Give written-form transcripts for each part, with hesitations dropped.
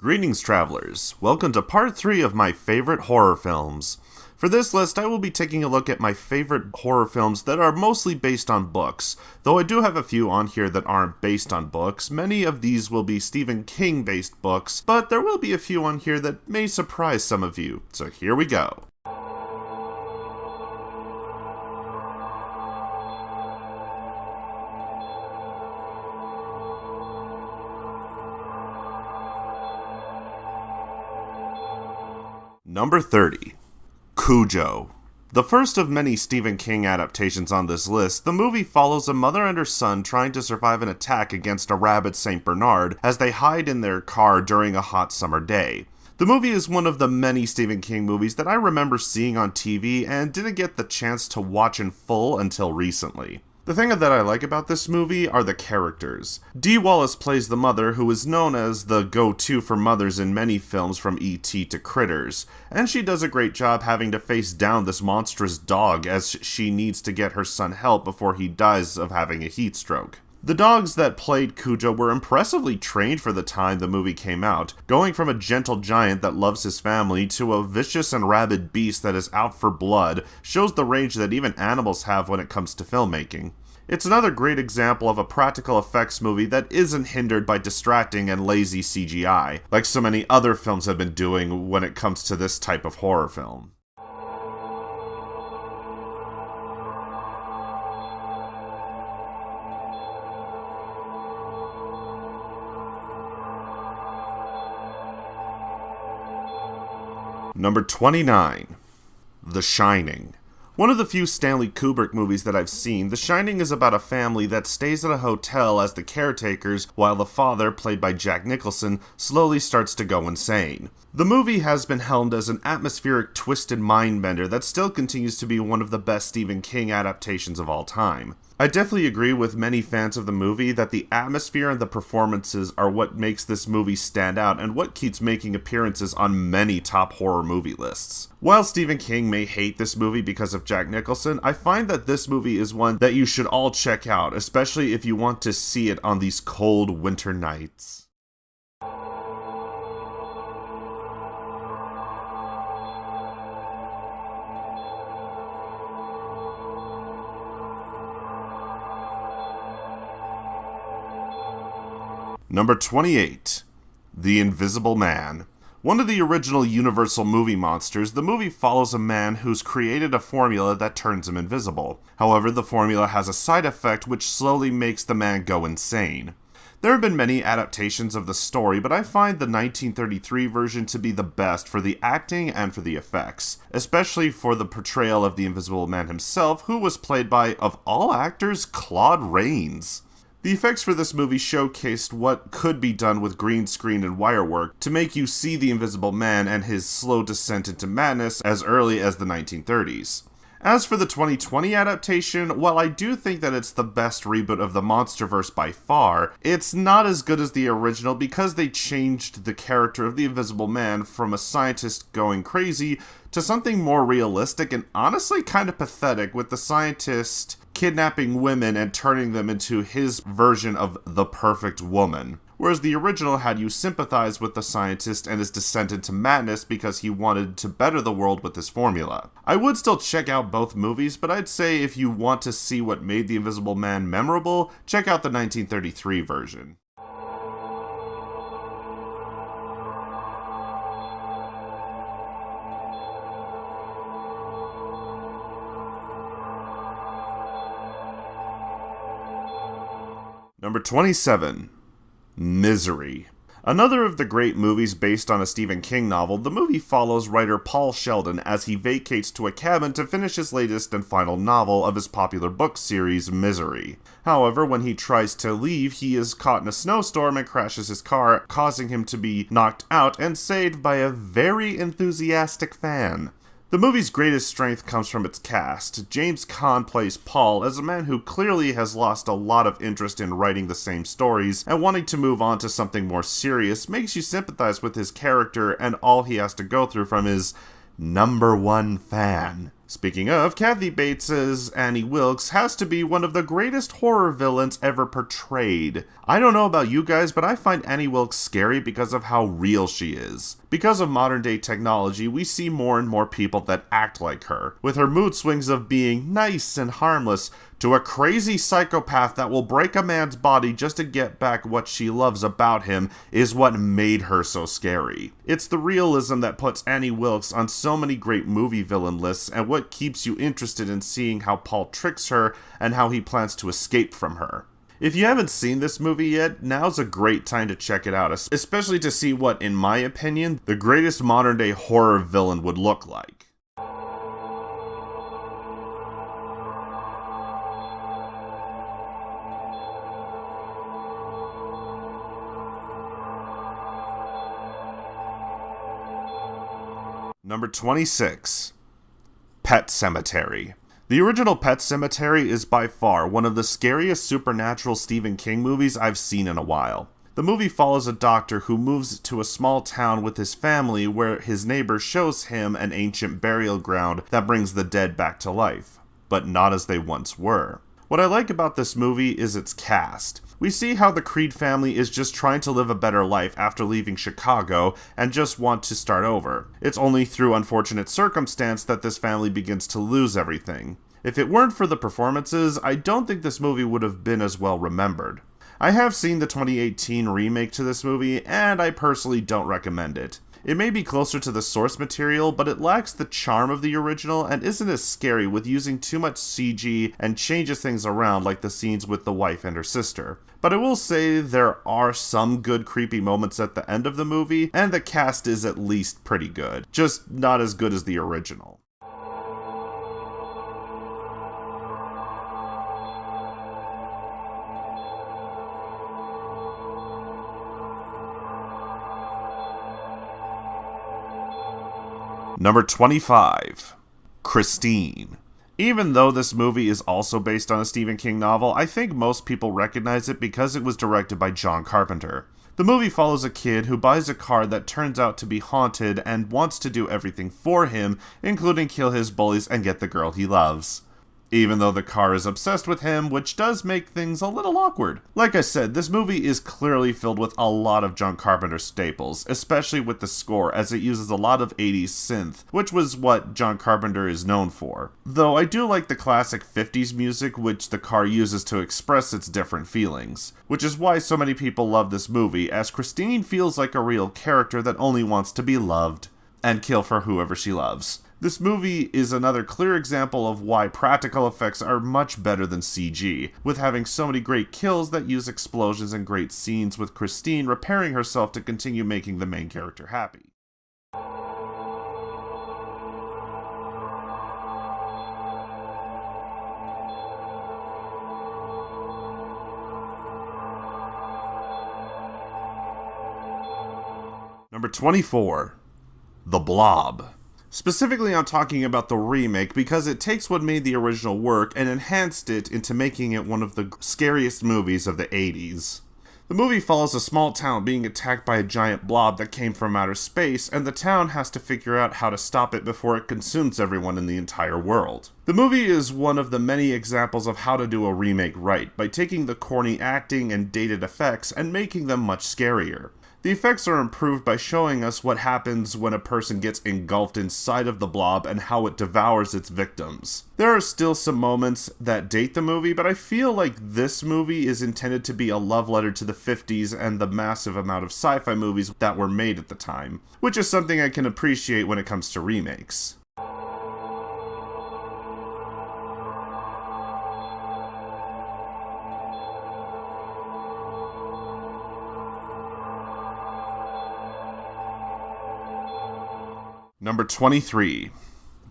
Greetings, travelers. Welcome to part 3 of my favorite horror films. For this list, I will be taking a look at my favorite horror films that are mostly based on books. Though I do have a few on here that aren't based on books, many of these will be Stephen King-based books, but there will be a few on here that may surprise some of you. So here we go. Number 30. Cujo. The first of many Stephen King adaptations on this list, the movie follows a mother and her son trying to survive an attack against a rabid St. Bernard as they hide in their car during a hot summer day. The movie is one of the many Stephen King movies that I remember seeing on TV and didn't get the chance to watch in full until recently. The thing that I like about this movie are the characters. Dee Wallace plays the mother, who is known as the go-to for mothers in many films from E.T. to Critters, and she does a great job having to face down this monstrous dog as she needs to get her son help before he dies of having a heat stroke. The dogs that played Cujo were impressively trained for the time the movie came out, going from a gentle giant that loves his family to a vicious and rabid beast that is out for blood shows the range that even animals have when it comes to filmmaking. It's another great example of a practical effects movie that isn't hindered by distracting and lazy CGI, like so many other films have been doing when it comes to this type of horror film. Number 29. The Shining. One of the few Stanley Kubrick movies that I've seen, The Shining is about a family that stays at a hotel as the caretakers, while the father, played by Jack Nicholson, slowly starts to go insane. The movie has been helmed as an atmospheric, twisted mind-bender that still continues to be one of the best Stephen King adaptations of all time. I definitely agree with many fans of the movie that the atmosphere and the performances are what makes this movie stand out and what keeps making appearances on many top horror movie lists. While Stephen King may hate this movie because of Jack Nicholson, I find that this movie is one that you should all check out, especially if you want to see it on these cold winter nights. Number 28. The Invisible Man. One of the original Universal movie monsters, the movie follows a man who's created a formula that turns him invisible. However, the formula has a side effect which slowly makes the man go insane. There have been many adaptations of the story, but I find the 1933 version to be the best for the acting and for the effects, especially for the portrayal of the Invisible Man himself, who was played by, of all actors, Claude Rains. The effects for this movie showcased what could be done with green screen and wire work to make you see the Invisible Man and his slow descent into madness as early as the 1930s. As for the 2020 adaptation, while I do think that it's the best reboot of the MonsterVerse by far, it's not as good as the original because they changed the character of the Invisible Man from a scientist going crazy to something more realistic and honestly kind of pathetic, with the scientist kidnapping women and turning them into his version of the perfect woman. Whereas the original had you sympathize with the scientist and his descent into madness because he wanted to better the world with his formula. I would still check out both movies, but I'd say if you want to see what made The Invisible Man memorable, check out the 1933 version. Number 27. Misery. Another of the great movies based on a Stephen King novel, the movie follows writer Paul Sheldon as he vacates to a cabin to finish his latest and final novel of his popular book series, Misery. However, when he tries to leave, he is caught in a snowstorm and crashes his car, causing him to be knocked out and saved by a very enthusiastic fan. The movie's greatest strength comes from its cast. James Caan plays Paul as a man who clearly has lost a lot of interest in writing the same stories, and wanting to move on to something more serious makes you sympathize with his character and all he has to go through from his number one fan. Speaking of, Kathy Bates' Annie Wilkes has to be one of the greatest horror villains ever portrayed. I don't know about you guys, but I find Annie Wilkes scary because of how real she is. Because of modern day technology, we see more and more people that act like her, with her mood swings of being nice and harmless to a crazy psychopath that will break a man's body just to get back what she loves about him is what made her so scary. It's the realism that puts Annie Wilkes on so many great movie villain lists and what keeps you interested in seeing how Paul tricks her and how he plans to escape from her. If you haven't seen this movie yet, now's a great time to check it out, especially to see what, in my opinion, the greatest modern day horror villain would look like. Number 26. Pet Sematary. The original Pet Sematary is by far one of the scariest supernatural Stephen King movies I've seen in a while. The movie follows a doctor who moves to a small town with his family where his neighbor shows him an ancient burial ground that brings the dead back to life, but not as they once were. What I like about this movie is its cast. We see how the Creed family is just trying to live a better life after leaving Chicago and just want to start over. It's only through unfortunate circumstance that this family begins to lose everything. If it weren't for the performances, I don't think this movie would have been as well remembered. I have seen the 2018 remake to this movie, and I personally don't recommend it. It may be closer to the source material, but it lacks the charm of the original and isn't as scary with using too much CG and changes things around like the scenes with the wife and her sister. But I will say there are some good creepy moments at the end of the movie, and the cast is at least pretty good, just not as good as the original. Number 25. Christine. Even though this movie is also based on a Stephen King novel, I think most people recognize it because it was directed by John Carpenter. The movie follows a kid who buys a car that turns out to be haunted and wants to do everything for him, including kill his bullies and get the girl he loves. Even though the car is obsessed with him, which does make things a little awkward. Like I said, this movie is clearly filled with a lot of John Carpenter staples, especially with the score, as it uses a lot of 80s synth, which was what John Carpenter is known for. Though I do like the classic 50s music which the car uses to express its different feelings, which is why so many people love this movie, as Christine feels like a real character that only wants to be loved and kill for whoever she loves. This movie is another clear example of why practical effects are much better than CG, with having so many great kills that use explosions and great scenes with Christine repairing herself to continue making the main character happy. Number 24. The Blob. Specifically, I'm talking about the remake because it takes what made the original work and enhanced it into making it one of the scariest movies of the 80s. The movie follows a small town being attacked by a giant blob that came from outer space, and the town has to figure out how to stop it before it consumes everyone in the entire world. The movie is one of the many examples of how to do a remake right, by taking the corny acting and dated effects and making them much scarier. The effects are improved by showing us what happens when a person gets engulfed inside of the blob and how it devours its victims. There are still some moments that date the movie, but I feel like this movie is intended to be a love letter to the 50s and the massive amount of sci-fi movies that were made at the time, which is something I can appreciate when it comes to remakes. Number 23.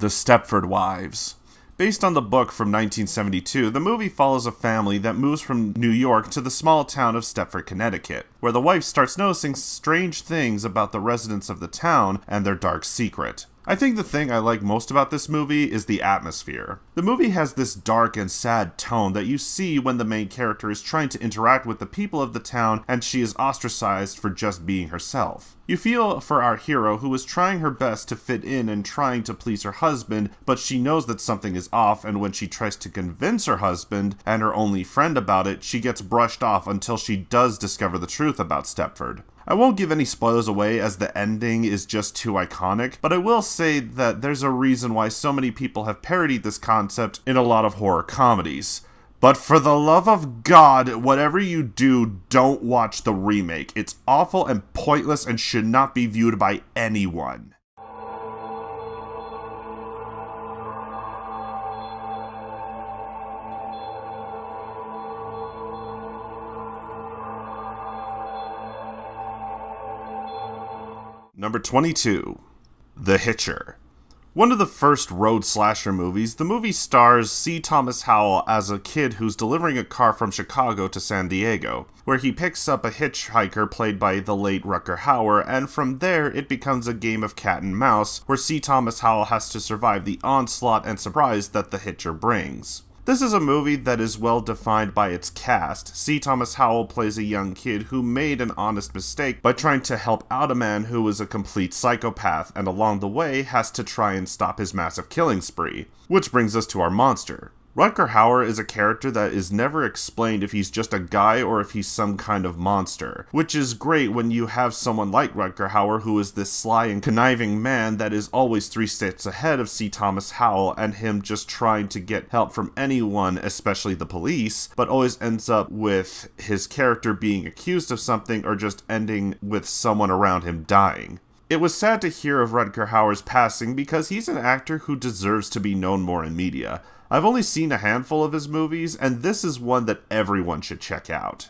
The Stepford Wives. Based on the book from 1972, the movie follows a family that moves from New York to the small town of Stepford, Connecticut, where the wife starts noticing strange things about the residents of the town and their dark secret. I think the thing I like most about this movie is the atmosphere. The movie has this dark and sad tone that you see when the main character is trying to interact with the people of the town and she is ostracized for just being herself. You feel for our hero who is trying her best to fit in and trying to please her husband, but she knows that something is off, and when she tries to convince her husband and her only friend about it, she gets brushed off until she does discover the truth about Stepford. I won't give any spoilers away as the ending is just too iconic, but I will say that there's a reason why so many people have parodied this concept in a lot of horror comedies. But for the love of God, whatever you do, don't watch the remake. It's awful and pointless and should not be viewed by anyone. Number 22. The Hitcher. One of the first road slasher movies, the movie stars C. Thomas Howell as a kid who's delivering a car from Chicago to San Diego, where he picks up a hitchhiker played by the late Rutger Hauer, and from there it becomes a game of cat and mouse, where C. Thomas Howell has to survive the onslaught and surprise that the Hitcher brings. This is a movie that is well defined by its cast. C. Thomas Howell plays a young kid who made an honest mistake by trying to help out a man who is a complete psychopath, and along the way has to try and stop his massive killing spree. Which brings us to our monster. Rutger Hauer is a character that is never explained if he's just a guy or if he's some kind of monster, which is great when you have someone like Rutger Hauer who is this sly and conniving man that is always 3 steps ahead of C. Thomas Howell and him just trying to get help from anyone, especially the police, but always ends up with his character being accused of something or just ending with someone around him dying. It was sad to hear of Rutger Hauer's passing because he's an actor who deserves to be known more in media. I've only seen a handful of his movies, and this is one that everyone should check out.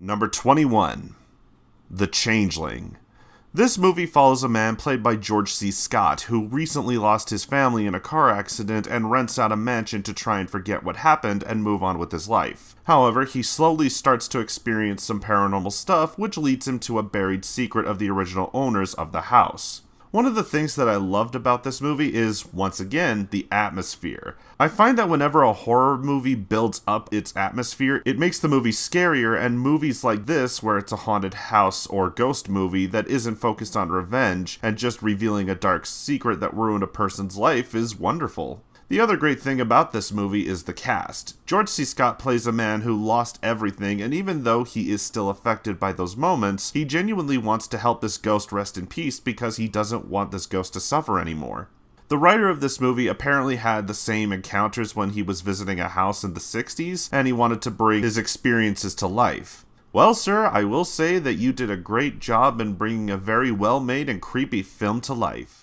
Number 21. The Changeling. This movie follows a man played by George C. Scott, who recently lost his family in a car accident and rents out a mansion to try and forget what happened and move on with his life. However, he slowly starts to experience some paranormal stuff, which leads him to a buried secret of the original owners of the house. One of the things that I loved about this movie is, once again, the atmosphere. I find that whenever a horror movie builds up its atmosphere, it makes the movie scarier, and movies like this, where it's a haunted house or ghost movie that isn't focused on revenge and just revealing a dark secret that ruined a person's life, is wonderful. The other great thing about this movie is the cast. George C. Scott plays a man who lost everything, and even though he is still affected by those moments, he genuinely wants to help this ghost rest in peace because he doesn't want this ghost to suffer anymore. The writer of this movie apparently had the same encounters when he was visiting a house in the 60s, and he wanted to bring his experiences to life. Well, sir, I will say that you did a great job in bringing a very well-made and creepy film to life.